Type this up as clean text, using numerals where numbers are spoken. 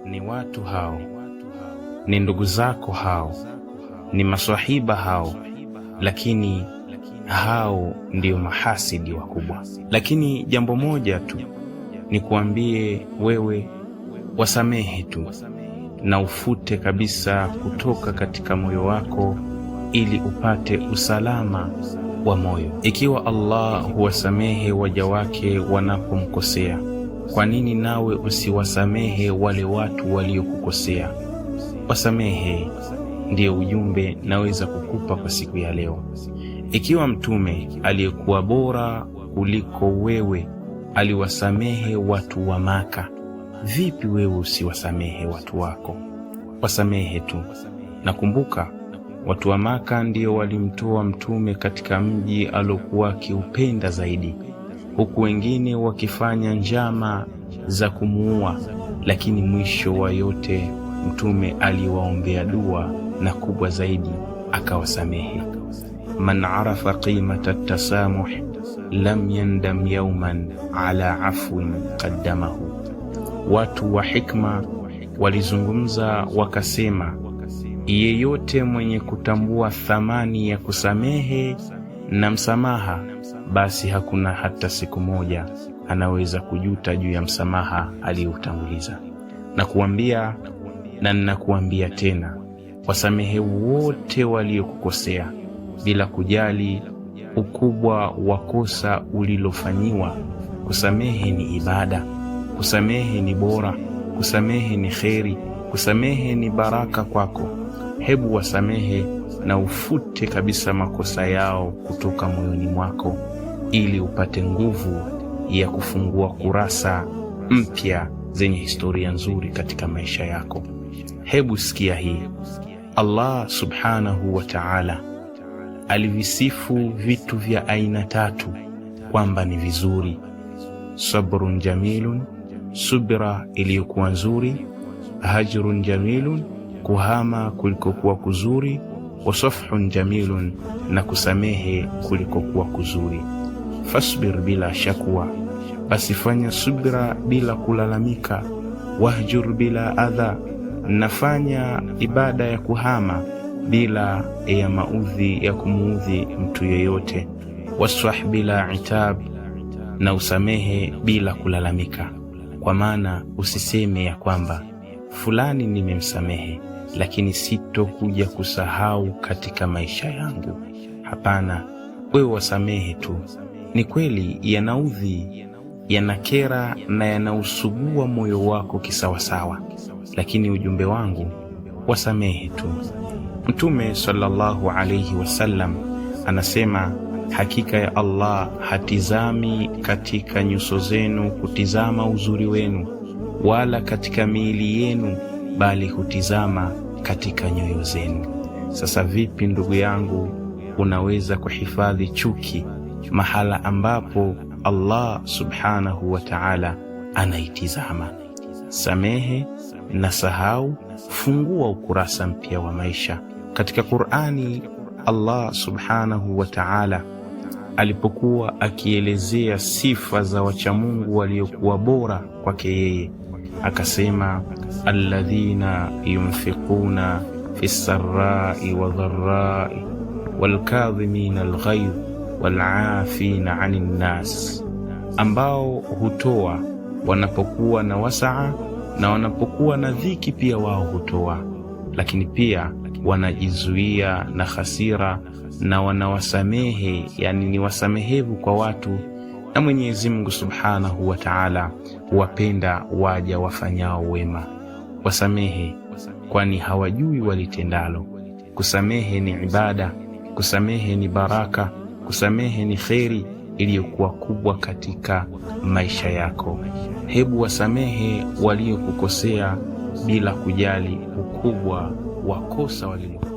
ni watu hao, ni ndugu zako hao, ni maswahiba hao, lakini hao ndio mahasidi wakubwa. Lakini jambo moja tu ni kuambie wewe, wasamehe tu na ufute kabisa kutoka katika moyo wako, ili upate usalama wa moyo. Ikiwa Allah huwasamehe waja wake wanapomkosea, kwa nini nawe usiwasamehe wale watu waliokukosea? Wasamehe, ndiyo ujumbe naweza kukupa kwa siku ya leo. Ikiwa mtume aliyekuwa bora kuliko wewe aliwasamehe watu wa Maka, vipi wewe usiwasamehe watu wako? Wasamehe tu. Nakumbuka watu wa Maka ndio walimtoa mtume katika mji alokuwa akiupenda zaidi, huku wengine wakifanya njama za kumuua, lakini mwisho wa yote mtume aliwaombea dua, na kubwa zaidi akawasamehe. Man arafa qimata at-tasamuh lam yandam yawman ala afwin qaddamahu. Watu wa hikma walizungumza wakasema, yeyote mwenye kutambua thamani ya kusamehe na msamaha, basi hakuna hata siku moja anaweza kujuta juu ya msamaha aliyoutanguliza. Nakuambia na ninakuambia tena, wasamehe wote waliokukosea bila kujali ukubwa wa kosa ulilofanyiwa. Kusamehe ni ibada, kusamehe ni bora, kusamehe ni kheri, kusamehe ni baraka kwako. Hebu wasamehe na ufute kabisa makosa yao kutoka moyoni mwako, ili upate nguvu ya kufungua kurasa mpya zenye historia nzuri katika maisha yako. Hebu sikia hii. Allah subhanahu wa ta'ala alivisifu vitu vya aina tatu kwamba ni vizuri: sabrun jamilun, subira iliyokuwa nzuri; hajrun jamilun, kuhama kulikokuwa kuzuri; wasafhun jamilun, na kusamehe kulikokuwa kuzuri. Fasbir bila shakwa, basi fanya subira bila kulalamika; wahjur bila adha, nafanya ibada ya kuhama bila ya maudhi ya kumuudhi mtu yeyote; wasfah bila itab, na usamehe bila kulalamika. Kwa maana usiseme ya kwamba fulani nimemsamehe, lakini sitokuja kusahau katika maisha yangu. Hapana, wewe wasamehe tu. Ni kweli yanaudhi, yanakera na yanausugua moyo wako kisawasawa, lakini ujumbe wangu, wasamehe tu. Mtume sallallahu alayhi wasallam anasema, hakika ya Allah hatizami katika nyuso zenu kutizama uzuri wenu, wala katika miili yenu, bali hutizama katika nyoyo zenu. Sasa vipi ndugu yangu unaweza kuhifadhi chuki mahala ambapo Allah subhanahu wa ta'ala anaitizama? Samehe na sahau, fungua ukurasa mpya wa maisha. Katika Qur'ani, Allah subhanahu wa ta'ala alipokuwa akielezea sifa za wachamungu waliokuwa bora kwake yeye, akasema, alladhina yunfiquna fi sarrai wa dharrai walkadhimina alghayz walafina anin nas, ambao hutoa wanapokuwa na wasaa na wanapokuwa na dhiki pia wao hutoa, lakini pia wanajizuia na hasira na wanawasamehe, yani ni wasamehevu kwa watu. Na Mwenyezi Mungu subhanahu wa ta'ala huwapenda waja wafanyao wema. Wasamehe, kwani hawajui walitendalo. Kusamehe ni ibada, kusamehe ni baraka, kusamehe ni kheri iliyokuwa kubwa katika maisha yako. Hebu wasamehe waliokukosea bila kujali ukubwa wa kosa walilofanya.